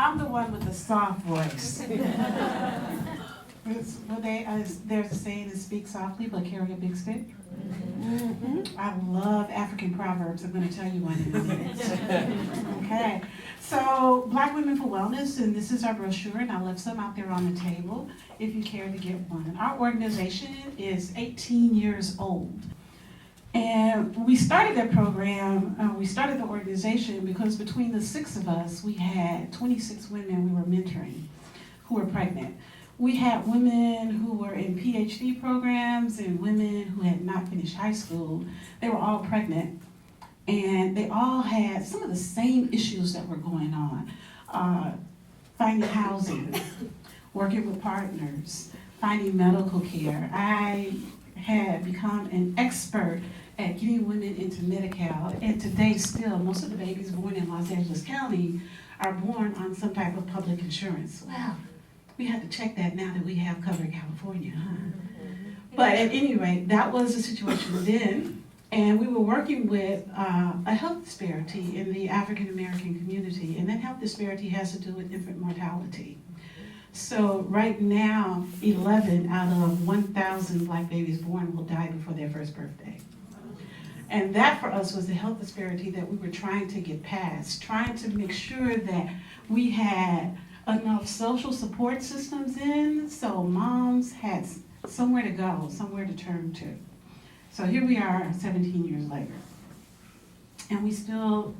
I'm the one with the soft voice. There's a saying to speak softly but carry a big stick. I love African proverbs. I'm going to tell you one in a minute. Okay. So, Black Women for Wellness, and this is our brochure, and I left some out there on the table if you care to get one. Our organization is 18 years old. And we started that program, we started the organization because between the 6 of us, we had 26 women we were mentoring who were pregnant. We had women who were in PhD programs and women who had not finished high school. They were all pregnant, and they all had some of the same issues that were going on. Finding housing, working with partners, finding medical care. I had become an expert at getting women into Medi-Cal, and today still, most of the babies born in Los Angeles County are born on some type of public insurance. Well, we have to check that now that we have covered California, huh? But at any rate, that was the situation then, and we were working with a health disparity in the African American community, and that health disparity has to do with infant mortality. So right now, 11 out of 1,000 Black babies born will die before their first birthday. And that for us was the health disparity that we were trying to get past, trying to make sure that we had enough social support systems in so moms had somewhere to go, somewhere to turn to. So here we are 17 years later. And we still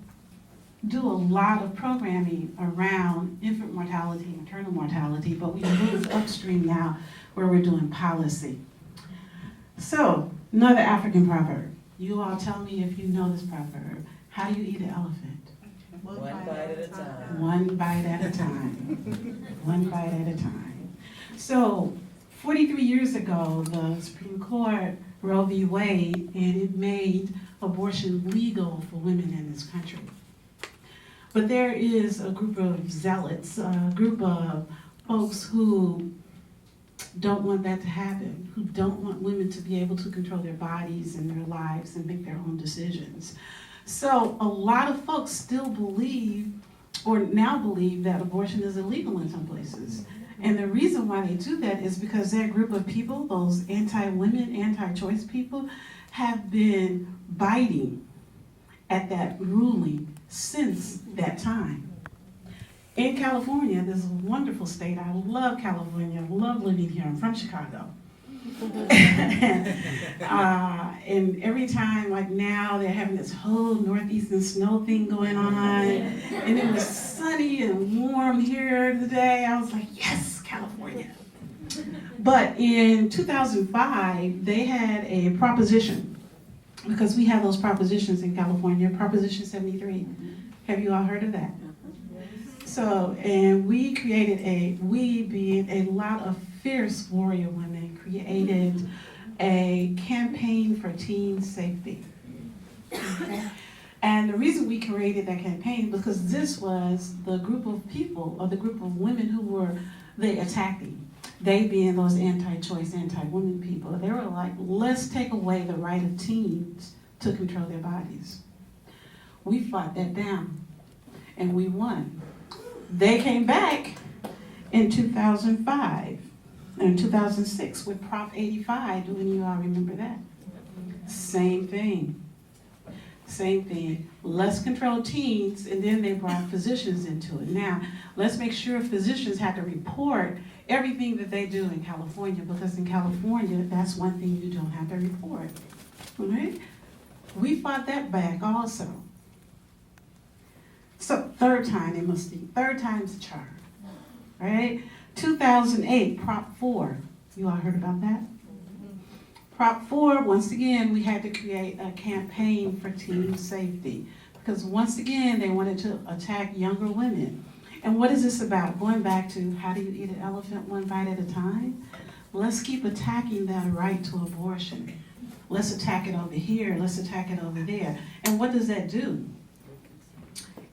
do a lot of programming around infant mortality, maternal mortality, but we moved upstream now where we're doing policy. So, another African proverb. You all tell me if you know this proverb. How do you eat an elephant? One bite at a time. One bite at a time. One bite at a time. So, 43 years ago, the Supreme Court, Roe v. Wade, and it made abortion legal for women in this country. But there is a group of zealots, a group of folks who don't want that to happen, who don't want women to be able to control their bodies and their lives and make their own decisions. So a lot of folks still believe, or now believe, that abortion is illegal in some places. And the reason why they do that is because that group of people, those anti-women, anti-choice people, have been biting at that ruling since that time. In California, this is a wonderful state. I love California. I love living here. I'm from Chicago. And every time, like now, they're having this whole northeastern snow thing going on. And it was sunny and warm here today. I was like, yes, California. But in 2005, they had a proposition, because we have those propositions in California, Proposition 73. Have you all heard of that? So, and we created we being a lot of fierce warrior women, created a campaign for teen safety. Okay? And the reason we created that campaign, because this was the group of people, or the group of women who were the attacking. They being those anti-choice, anti-women people. They were like, let's take away the right of teens to control their bodies. We fought that down, and we won. They came back in 2005 and 2006 with Prop 85. Do any of y'all remember that? Same thing. Same thing. Let's control teens, and then they brought physicians into it. Now, let's make sure physicians have to report everything that they do in California, because in California, that's one thing you don't have to report. All right? We fought that back also. So, third time they must be. Third time's the charm. Right? 2008, Prop 4. You all heard about that? Prop 4, once again, we had to create a campaign for teen safety, because once again, they wanted to attack younger women. And what is this about? Going back to, how do you eat an elephant one bite at a time? Let's keep attacking that right to abortion. Let's attack it over here, let's attack it over there. And what does that do?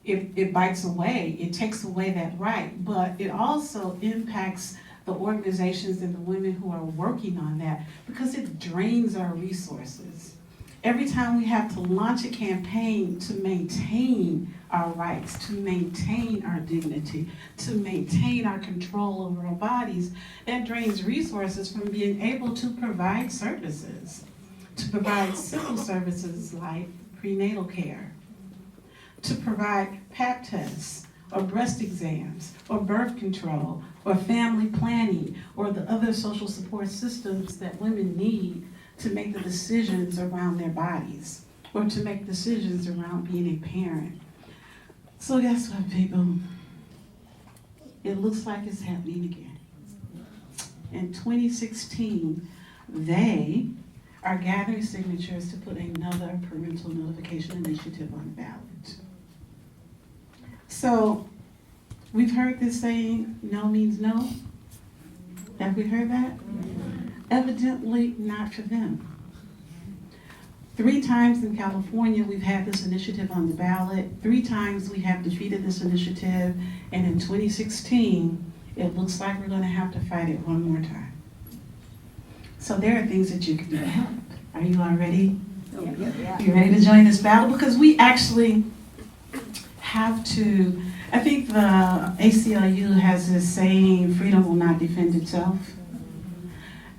It bites away, it takes away that right, but it also impacts the organizations and the women who are working on that, because it drains our resources. Every time we have to launch a campaign to maintain our rights, to maintain our dignity, to maintain our control over our bodies, that drains resources from being able to provide services, to provide simple services like prenatal care, to provide pap tests, or breast exams, or birth control, or family planning, or the other social support systems that women need to make the decisions around their bodies, or to make decisions around being a parent. So guess what, people? It looks like it's happening again. In 2016, they are gathering signatures to put another parental notification initiative on the ballot. So, we've heard this saying, no means no. Have we heard that? Evidently not for them. 3 times in California we've had this initiative on the ballot. 3 times we have defeated this initiative. And in 2016, it looks like we're going to have to fight it one more time. So there are things that you can do to help. Are you all ready? Yeah. You ready to join this battle? Because we actually have to, I think the ACLU has this saying, freedom will not defend itself.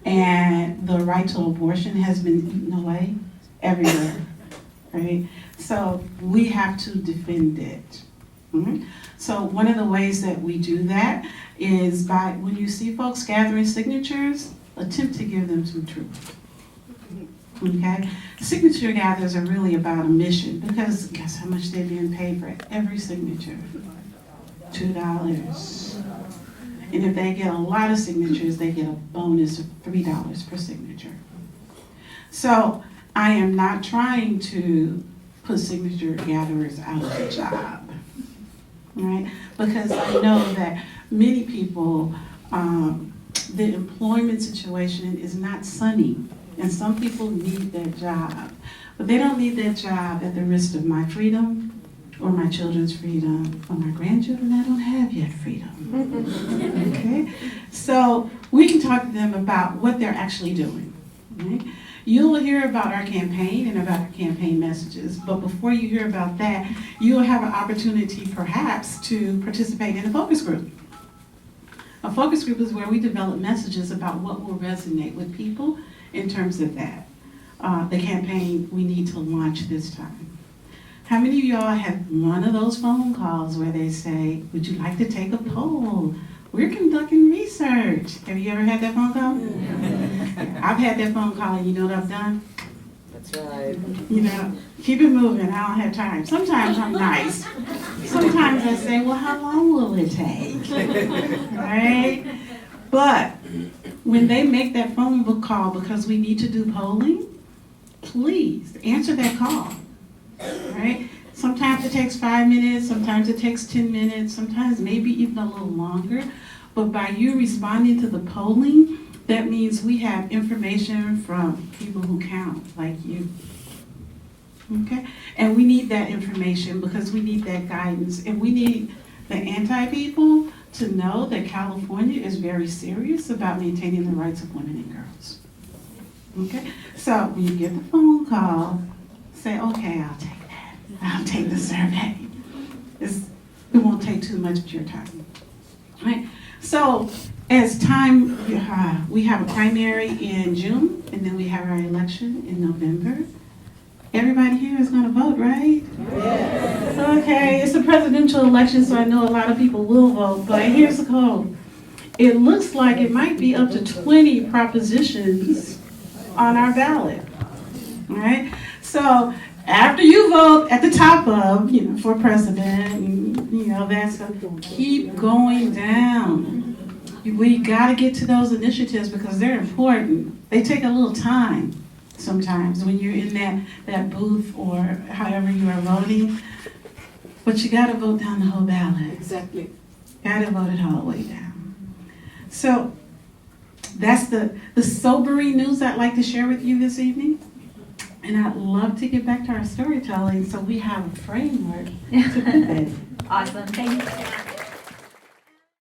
And the right to abortion has been eaten away everywhere, right? So we have to defend it. Mm-hmm. So one of the ways that we do that is by, when you see folks gathering signatures, attempt to give them some truth. Okay? Signature gatherers are really about a mission, because guess how much they're being paid for every signature? $2. And if they get a lot of signatures, they get a bonus of $3 per signature. So I am not trying to put signature gatherers out of a job, right? Because I know that many people, the employment situation is not sunny, and some people need that job. But they don't need that job at the risk of my freedom, or my children's freedom, or my grandchildren that don't have yet freedom. Okay? So we can talk to them about what they're actually doing. Right? You'll hear about our campaign and about our campaign messages, but before you hear about that, you'll have an opportunity perhaps to participate in a focus group. A focus group is where we develop messages about what will resonate with people in terms of that. The campaign we need to launch this time. How many of y'all have one of those phone calls where they say, would you like to take a poll? We're conducting research. Have you ever had that phone call? Yeah. I've had that phone call, and you know what I've done? That's right. You know, keep it moving, I don't have time. Sometimes I'm nice. Sometimes I say, well, how long will it take? Right? But when they make that phone book call because we need to do polling, please answer that call. Right? Sometimes it takes 5 minutes, sometimes it takes 10 minutes, sometimes maybe even a little longer. But by you responding to the polling, that means we have information from people who count, like you. Okay? And we need that information because we need that guidance. And we need the anti-people to know that California is very serious about maintaining the rights of women and girls. Okay? So when you get the phone call, say, okay, I'll take that. I'll take the survey. It won't take too much of your time. Right? So as time, we have a primary in June, and then we have our election in November. Everybody here is going to vote, right? Yes. Okay, it's a presidential election, so I know a lot of people will vote, but here's the code. It looks like it might be up to 20 propositions on our ballot. All right? So after you vote at the top of, for president, that's going to keep going down. We got to get to those initiatives because they're important. They take a little time sometimes when you're in that booth or however you are voting. But you got to vote down the whole ballot. Exactly. Got to vote it all the way down. So that's the sobering news I'd like to share with you this evening. And I'd love to get back to our storytelling so we have a framework to do that. Awesome. Thank you.